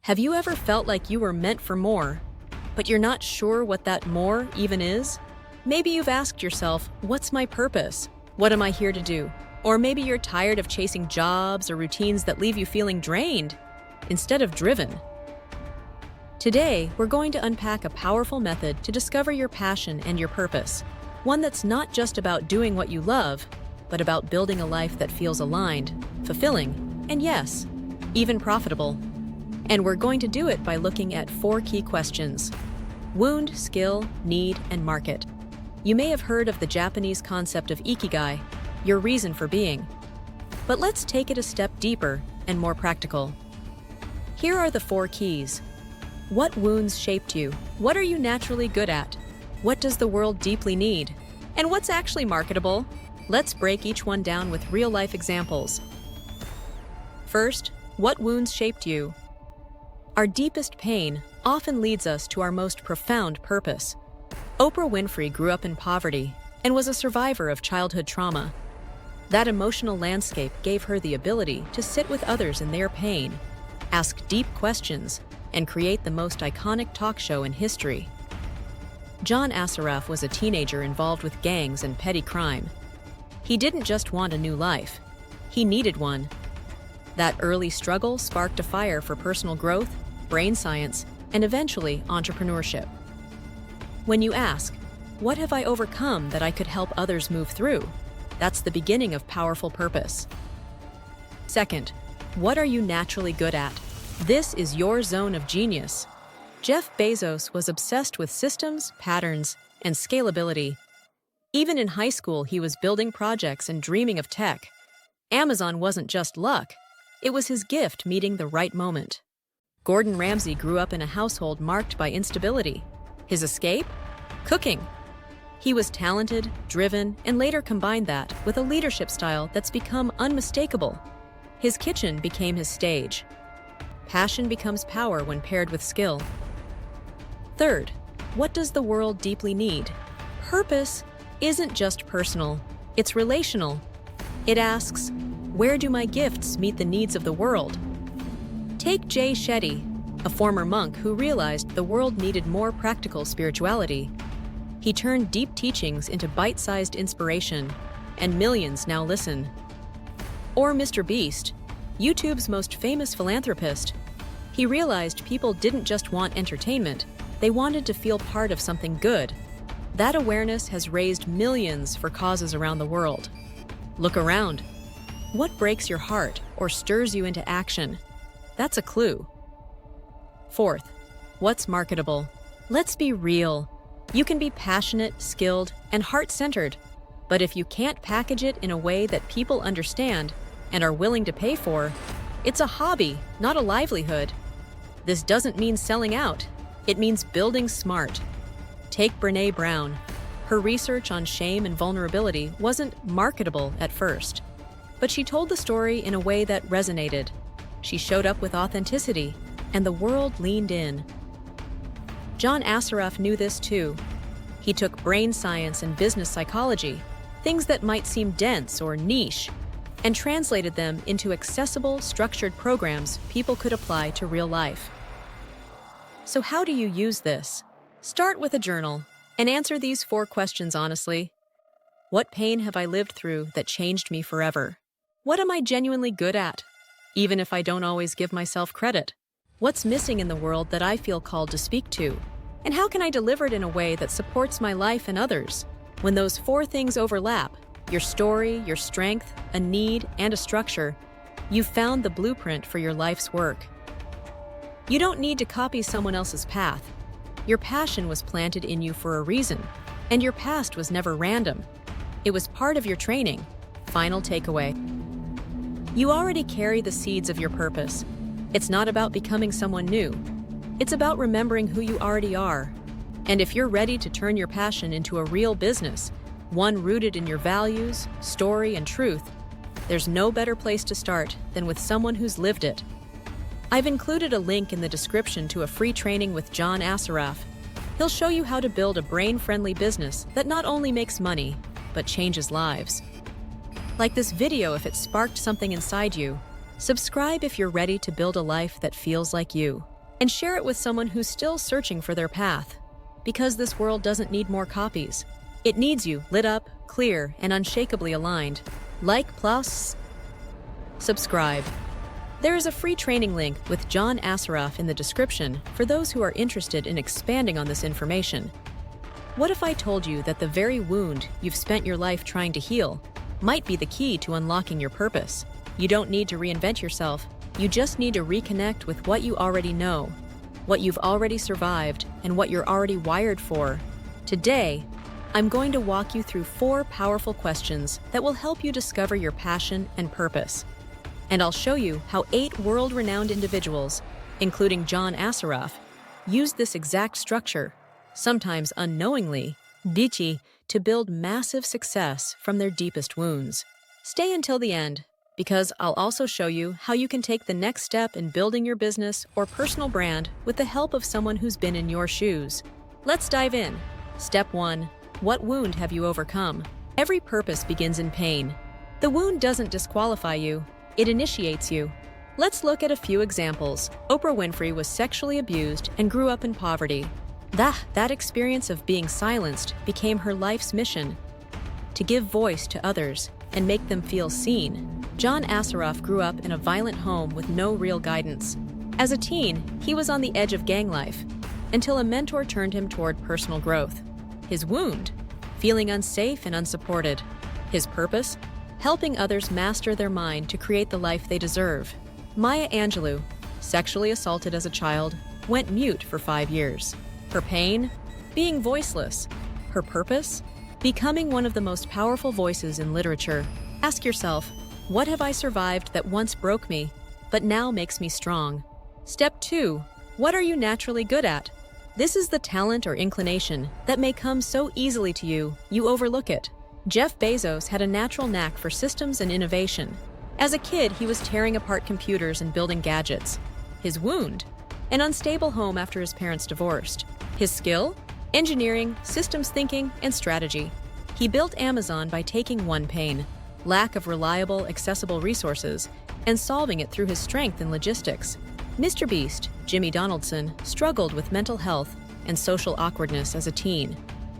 Have you ever felt like you were meant for more, but you're not sure what that more even is? Maybe you've asked yourself, what's my purpose? What am I here to do? Or maybe you're tired of chasing jobs or routines that leave you feeling drained instead of driven. Today, we're going to unpack a powerful method to discover your passion and your purpose. One that's not just about doing what you love, but about building a life that feels aligned, fulfilling, and yes, even profitable. And we're going to do it by looking at 4 key questions: wound, skill, need, and market. You may have heard of the Japanese concept of ikigai, your reason for being. But let's take it a step deeper and more practical. Here are the 4 keys. What wounds shaped you? What are you naturally good at? What does the world deeply need? And what's actually marketable? Let's break each one down with real-life examples. First, what wounds shaped you? Our deepest pain often leads us to our most profound purpose. Oprah Winfrey grew up in poverty and was a survivor of childhood trauma. That emotional landscape gave her the ability to sit with others in their pain, ask deep questions, and create the most iconic talk show in history. John Assaraf was a teenager involved with gangs and petty crime. He didn't just want a new life, he needed one. That early struggle sparked a fire for personal growth, brain science, and eventually entrepreneurship. When you ask, what have I overcome that I could help others move through? That's the beginning of powerful purpose. Second, what are you naturally good at? This is your zone of genius. Jeff Bezos was obsessed with systems, patterns, and scalability. Even in high school, he was building projects and dreaming of tech. Amazon wasn't just luck. It was his gift meeting the right moment. Gordon Ramsay grew up in a household marked by instability. His escape? Cooking. He was talented, driven, and later combined that with a leadership style that's become unmistakable. His kitchen became his stage. Passion becomes power when paired with skill. Third, what does the world deeply need? Purpose isn't just personal, it's relational. It asks, where do my gifts meet the needs of the world? Take Jay Shetty, a former monk who realized the world needed more practical spirituality. He turned deep teachings into bite-sized inspiration, and millions now listen. Or MrBeast, YouTube's most famous philanthropist. He realized people didn't just want entertainment, they wanted to feel part of something good. That awareness has raised millions for causes around the world. Look around. What breaks your heart or stirs you into action? That's a clue. Fourth, what's marketable? Let's be real. You can be passionate, skilled, and heart-centered, but if you can't package it in a way that people understand and are willing to pay for, it's a hobby, not a livelihood. This doesn't mean selling out. It means building smart. Take Brené Brown. Her research on shame and vulnerability wasn't marketable at first, but she told the story in a way that resonated. She showed up with authenticity, and the world leaned in. John Assaraf knew this too. He took brain science and business psychology, things that might seem dense or niche, and translated them into accessible, structured programs people could apply to real life. So how do you use this? Start with a journal and answer these 4 questions honestly. What pain have I lived through that changed me forever? What am I genuinely good at, even if I don't always give myself credit? What's missing in the world that I feel called to speak to? And how can I deliver it in a way that supports my life and others? When those 4 things overlap, your story, your strength, a need, and a structure, you've found the blueprint for your life's work. You don't need to copy someone else's path. Your passion was planted in you for a reason, and your past was never random. It was part of your training. Final takeaway. You already carry the seeds of your purpose. It's not about becoming someone new. It's about remembering who you already are. And if you're ready to turn your passion into a real business, one rooted in your values, story, and truth, there's no better place to start than with someone who's lived it. I've included a link in the description to a free training with John Assaraf. He'll show you how to build a brain-friendly business that not only makes money, but changes lives. Like this video if it sparked something inside you. Subscribe if you're ready to build a life that feels like you. and share it with someone who's still searching for their path. Because this world doesn't need more copies. It needs you lit up, clear, and unshakably aligned. Like plus subscribe. There is a free training link with John Assaraf in the description for those who are interested in expanding on this information. What if I told you that the very wound you've spent your life trying to heal might be the key to unlocking your purpose? You don't need to reinvent yourself. You just need to reconnect with what you already know, what you've already survived, and what you're already wired for. Today, I'm going to walk you through 4 powerful questions that will help you discover your passion and purpose. And I'll show you how 8 world-renowned individuals, including John Assaraf, used this exact structure, sometimes unknowingly, to build massive success from their deepest wounds. Stay until the end, because I'll also show you how you can take the next step in building your business or personal brand with the help of someone who's been in your shoes. Let's dive in. Step 1. What wound have you overcome? Every purpose begins in pain. The wound doesn't disqualify you, it initiates you. Let's look at a few examples. Oprah Winfrey was sexually abused and grew up in poverty. That experience of being silenced became her life's mission, to give voice to others and make them feel seen. John Assaraf grew up in a violent home with no real guidance. As a teen, he was on the edge of gang life, until a mentor turned him toward personal growth. His wound? Feeling unsafe and unsupported. His purpose? Helping others master their mind to create the life they deserve. Maya Angelou, sexually assaulted as a child, went mute for 5 years. Her pain? Being voiceless. Her purpose? Becoming one of the most powerful voices in literature. Ask yourself, what have I survived that once broke me, but now makes me strong? Step 2. What are you naturally good at? This is the talent or inclination that may come so easily to you, you overlook it. Jeff Bezos had a natural knack for systems and innovation. As a kid, he was tearing apart computers and building gadgets. His wound? An unstable home after his parents divorced. His skill? Engineering, systems thinking, and strategy. He built Amazon by taking one pain, lack of reliable, accessible resources, and solving it through his strength in logistics. MrBeast, Jimmy Donaldson, struggled with mental health and social awkwardness as a teen,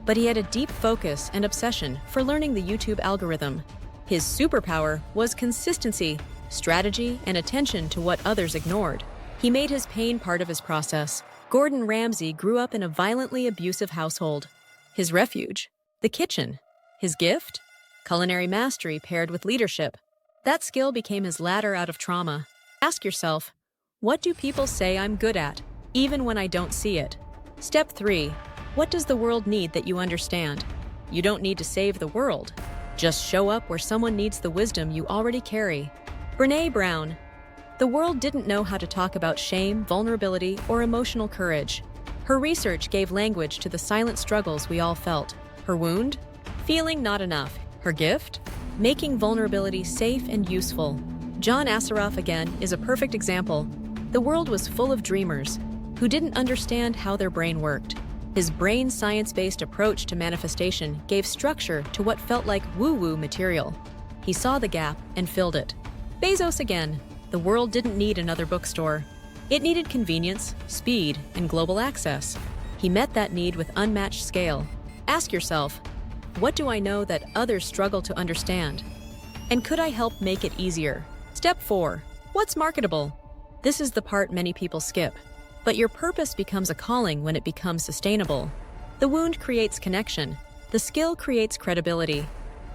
but he had a deep focus and obsession for learning the YouTube algorithm. His superpower was consistency, strategy, and attention to what others ignored. He made his pain part of his process. Gordon Ramsay grew up in a violently abusive household. His refuge? The kitchen. His gift? Culinary mastery paired with leadership. That skill became his ladder out of trauma. Ask yourself, what do people say I'm good at, even when I don't see it? Step 3. What does the world need that you understand? You don't need to save the world. Just show up where someone needs the wisdom you already carry. Brené Brown. The world didn't know how to talk about shame, vulnerability, or emotional courage. Her research gave language to the silent struggles we all felt. Her wound? Feeling not enough. Her gift? Making vulnerability safe and useful. John Assaraf, again, is a perfect example. The world was full of dreamers who didn't understand how their brain worked. His brain science-based approach to manifestation gave structure to what felt like woo-woo material. He saw the gap and filled it. Bezos again. The world didn't need another bookstore. It needed convenience, speed, and global access. He met that need with unmatched scale. Ask yourself, what do I know that others struggle to understand? And could I help make it easier? Step 4. What's marketable? This is the part many people skip. But your purpose becomes a calling when it becomes sustainable. The wound creates connection. The skill creates credibility.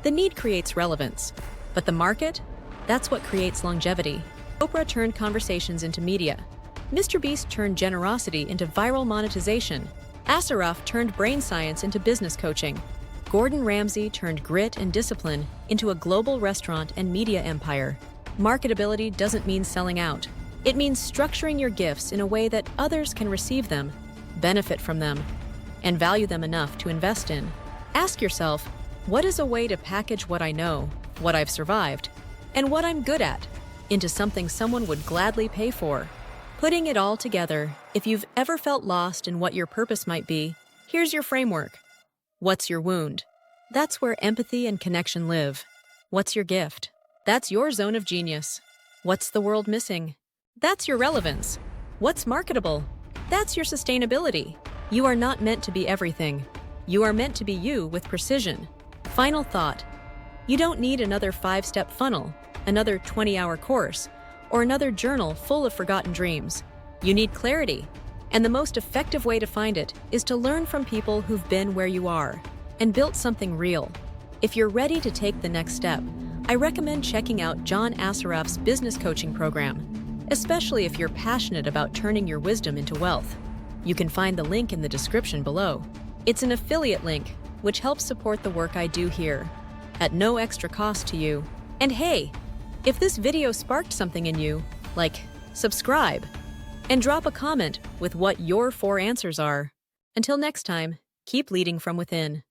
The need creates relevance. But the market? That's what creates longevity. Oprah turned conversations into media. MrBeast turned generosity into viral monetization. Assaraf turned brain science into business coaching. Gordon Ramsay turned grit and discipline into a global restaurant and media empire. Marketability doesn't mean selling out. It means structuring your gifts in a way that others can receive them, benefit from them, and value them enough to invest in. Ask yourself, what is a way to package what I know, what I've survived, and what I'm good at into something someone would gladly pay for? Putting it all together, if you've ever felt lost in what your purpose might be, here's your framework. What's your wound? That's where empathy and connection live. What's your gift? That's your zone of genius. What's the world missing? That's your relevance. What's marketable? That's your sustainability. You are not meant to be everything. You are meant to be you with precision. Final thought. You don't need another 5-step funnel, another 20-hour course, or another journal full of forgotten dreams. You need clarity. And the most effective way to find it is to learn from people who've been where you are and built something real. If you're ready to take the next step, I recommend checking out John Assaraf's business coaching program, especially if you're passionate about turning your wisdom into wealth. You can find the link in the description below. It's an affiliate link, which helps support the work I do here, at no extra cost to you. And hey, if this video sparked something in you, like, subscribe, and drop a comment with what your 4 answers are. Until next time, keep leading from within.